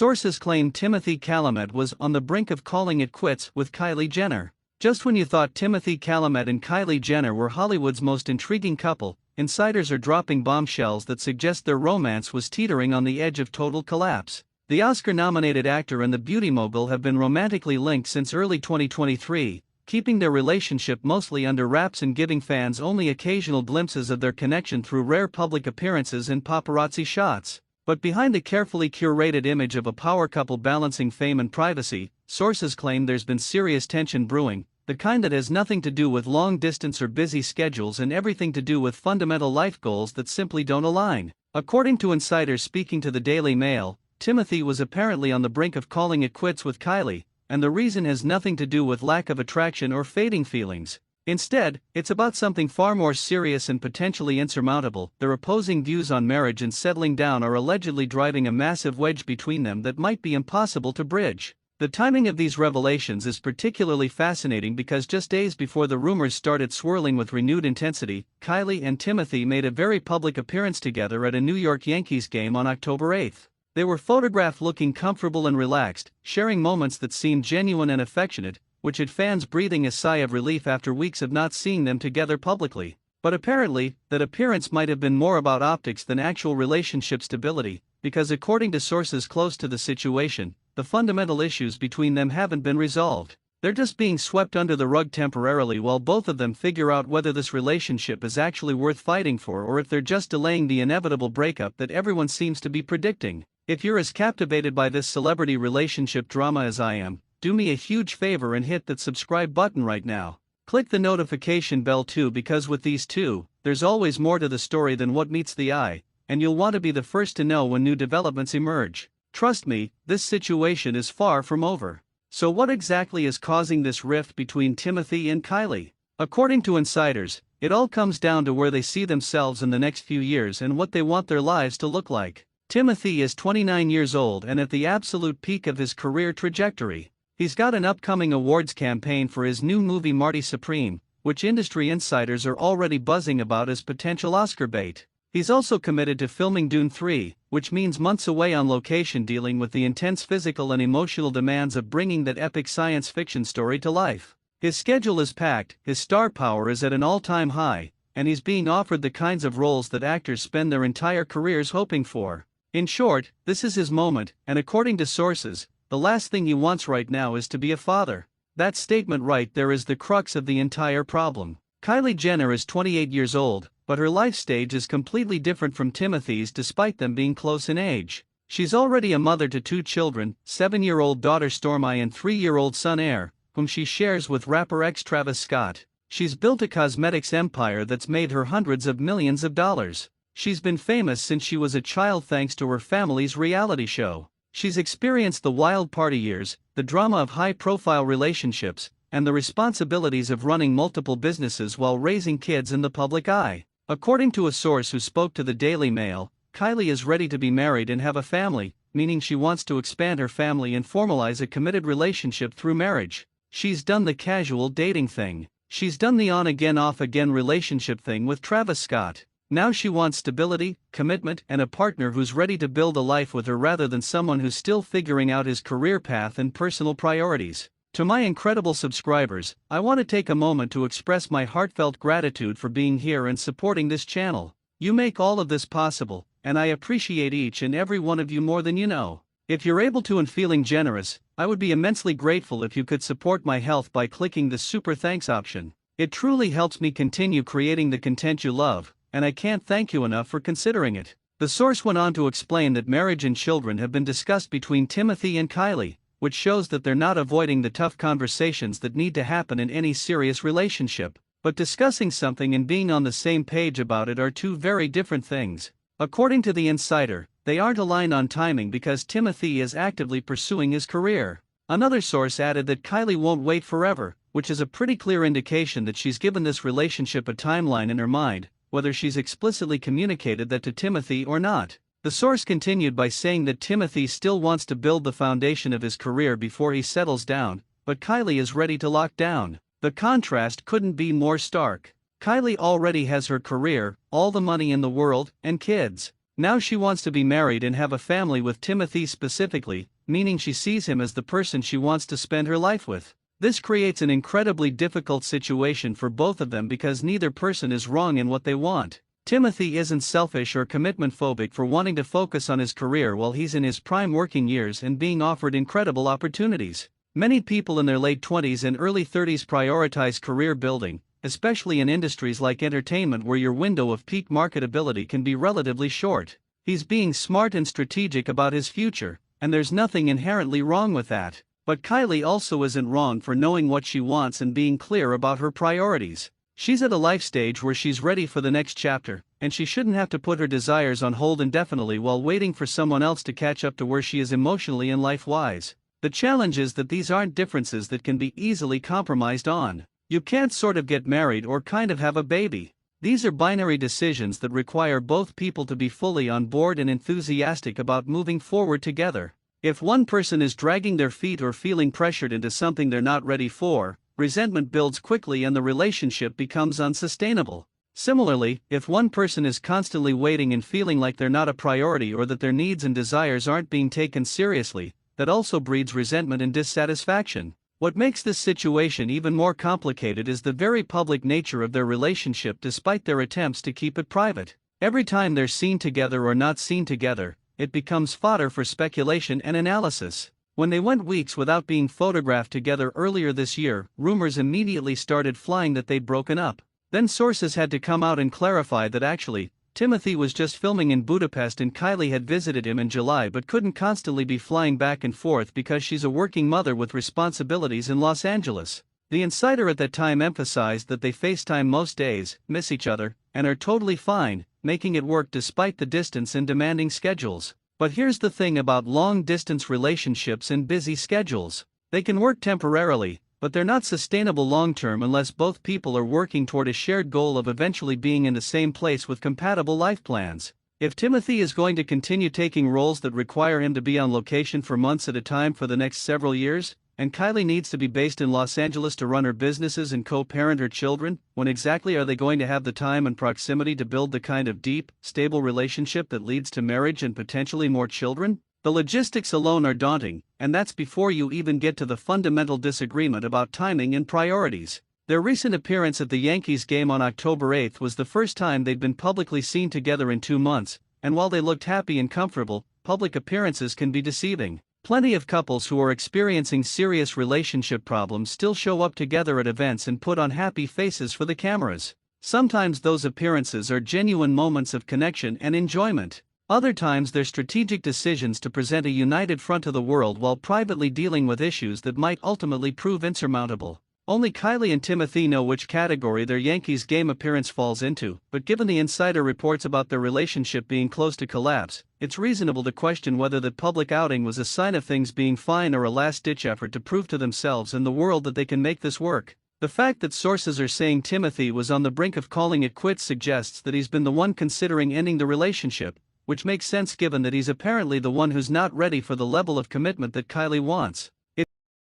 Sources claim Timothée Chalamet was on the brink of calling it quits with Kylie Jenner. Just when you thought Timothée Chalamet and Kylie Jenner were Hollywood's most intriguing couple, insiders are dropping bombshells that suggest their romance was teetering on the edge of total collapse. The Oscar-nominated actor and the beauty mogul have been romantically linked since early 2023, keeping their relationship mostly under wraps and giving fans only occasional glimpses of their connection through rare public appearances and paparazzi shots. But behind the carefully curated image of a power couple balancing fame and privacy, sources claim there's been serious tension brewing, the kind that has nothing to do with long distance or busy schedules and everything to do with fundamental life goals that simply don't align. According to insiders speaking to the Daily Mail, Timothée was apparently on the brink of calling it quits with Kylie, and the reason has nothing to do with lack of attraction or fading feelings. Instead, it's about something far more serious and potentially insurmountable. Their opposing views on marriage and settling down are allegedly driving a massive wedge between them that might be impossible to bridge. The timing of these revelations is particularly fascinating because just days before the rumors started swirling with renewed intensity, Kylie and Timothée made a very public appearance together at a New York Yankees game on October 8. They were photographed looking comfortable and relaxed, sharing moments that seemed genuine and affectionate, which had fans breathing a sigh of relief after weeks of not seeing them together publicly. But apparently, that appearance might have been more about optics than actual relationship stability, because according to sources close to the situation, the fundamental issues between them haven't been resolved. They're just being swept under the rug temporarily while both of them figure out whether this relationship is actually worth fighting for or if they're just delaying the inevitable breakup that everyone seems to be predicting. If you're as captivated by this celebrity relationship drama as I am, do me a huge favor and hit that subscribe button right now. Click the notification bell too, because with these two, there's always more to the story than what meets the eye, and you'll want to be the first to know when new developments emerge. Trust me, this situation is far from over. So what exactly is causing this rift between Timothée and Kylie? According to insiders, it all comes down to where they see themselves in the next few years and what they want their lives to look like. Timothée is 29 years old and at the absolute peak of his career trajectory. He's got an upcoming awards campaign for his new movie Marty Supreme, which industry insiders are already buzzing about as potential Oscar bait. He's also committed to filming Dune 3, which means months away on location dealing with the intense physical and emotional demands of bringing that epic science fiction story to life. His schedule is packed, his star power is at an all-time high, and he's being offered the kinds of roles that actors spend their entire careers hoping for. In short, this is his moment, and according to sources, the last thing he wants right now is to be a father. That statement right there is the crux of the entire problem. Kylie Jenner is 28 years old, but her life stage is completely different from Timothée's despite them being close in age. She's already a mother to 2 children, 7-year-old daughter Stormi and 3-year-old son Air, whom she shares with rapper ex Travis Scott. She's built a cosmetics empire that's made her hundreds of millions of dollars. She's been famous since she was a child thanks to her family's reality show. She's experienced the wild party years, the drama of high-profile relationships, and the responsibilities of running multiple businesses while raising kids in the public eye. According to a source who spoke to the Daily Mail, Kylie is ready to be married and have a family, meaning she wants to expand her family and formalize a committed relationship through marriage. She's done the casual dating thing. She's done the on-again off-again relationship thing with Travis Scott. Now she wants stability, commitment, and a partner who's ready to build a life with her rather than someone who's still figuring out his career path and personal priorities. To my incredible subscribers, I want to take a moment to express my heartfelt gratitude for being here and supporting this channel. You make all of this possible, and I appreciate each and every one of you more than you know. If you're able to and feeling generous, I would be immensely grateful if you could support my health by clicking the Super Thanks option. It truly helps me continue creating the content you love, and I can't thank you enough for considering it. The source went on to explain that marriage and children have been discussed between Timothée and Kylie, which shows that they're not avoiding the tough conversations that need to happen in any serious relationship, but discussing something and being on the same page about it are two very different things. According to the insider, they aren't aligned on timing because Timothée is actively pursuing his career. Another source added that Kylie won't wait forever, which is a pretty clear indication that she's given this relationship a timeline in her mind, whether she's explicitly communicated that to Timothée or not. The source continued by saying that Timothée still wants to build the foundation of his career before he settles down, but Kylie is ready to lock down. The contrast couldn't be more stark. Kylie already has her career, all the money in the world, and kids. Now she wants to be married and have a family with Timothée specifically, meaning she sees him as the person she wants to spend her life with. This creates an incredibly difficult situation for both of them because neither person is wrong in what they want. Timothée isn't selfish or commitment phobic for wanting to focus on his career while he's in his prime working years and being offered incredible opportunities. Many people in their late 20s and early 30s prioritize career building, especially in industries like entertainment where your window of peak marketability can be relatively short. He's being smart and strategic about his future, and there's nothing inherently wrong with that. But Kylie also isn't wrong for knowing what she wants and being clear about her priorities. She's at a life stage where she's ready for the next chapter, and she shouldn't have to put her desires on hold indefinitely while waiting for someone else to catch up to where she is emotionally and life-wise. The challenge is that these aren't differences that can be easily compromised on. You can't sort of get married or kind of have a baby. These are binary decisions that require both people to be fully on board and enthusiastic about moving forward together. If one person is dragging their feet or feeling pressured into something they're not ready for, resentment builds quickly and the relationship becomes unsustainable. Similarly, if one person is constantly waiting and feeling like they're not a priority or that their needs and desires aren't being taken seriously, that also breeds resentment and dissatisfaction. What makes this situation even more complicated is the very public nature of their relationship despite their attempts to keep it private. Every time they're seen together or not seen together, it becomes fodder for speculation and analysis. When they went weeks without being photographed together earlier this year, rumors immediately started flying that they'd broken up. Then sources had to come out and clarify that actually, Timothée was just filming in Budapest and Kylie had visited him in July but couldn't constantly be flying back and forth because she's a working mother with responsibilities in Los Angeles. The insider at that time emphasized that they FaceTime most days, miss each other, and are totally fine, making it work despite the distance and demanding schedules. But here's the thing about long-distance relationships and busy schedules. They can work temporarily, but they're not sustainable long-term unless both people are working toward a shared goal of eventually being in the same place with compatible life plans. If Timothée is going to continue taking roles that require him to be on location for months at a time for the next several years, and Kylie needs to be based in Los Angeles to run her businesses and co-parent her children, when exactly are they going to have the time and proximity to build the kind of deep, stable relationship that leads to marriage and potentially more children? The logistics alone are daunting, and that's before you even get to the fundamental disagreement about timing and priorities. Their recent appearance at the Yankees game on October 8th was the first time they'd been publicly seen together in 2 months, and while they looked happy and comfortable, public appearances can be deceiving. Plenty of couples who are experiencing serious relationship problems still show up together at events and put on happy faces for the cameras. Sometimes those appearances are genuine moments of connection and enjoyment. Other times they're strategic decisions to present a united front to the world while privately dealing with issues that might ultimately prove insurmountable. Only Kylie and Timothée know which category their Yankees game appearance falls into, but given the insider reports about their relationship being close to collapse, it's reasonable to question whether the public outing was a sign of things being fine or a last-ditch effort to prove to themselves and the world that they can make this work. The fact that sources are saying Timothée was on the brink of calling it quits suggests that he's been the one considering ending the relationship, which makes sense given that he's apparently the one who's not ready for the level of commitment that Kylie wants.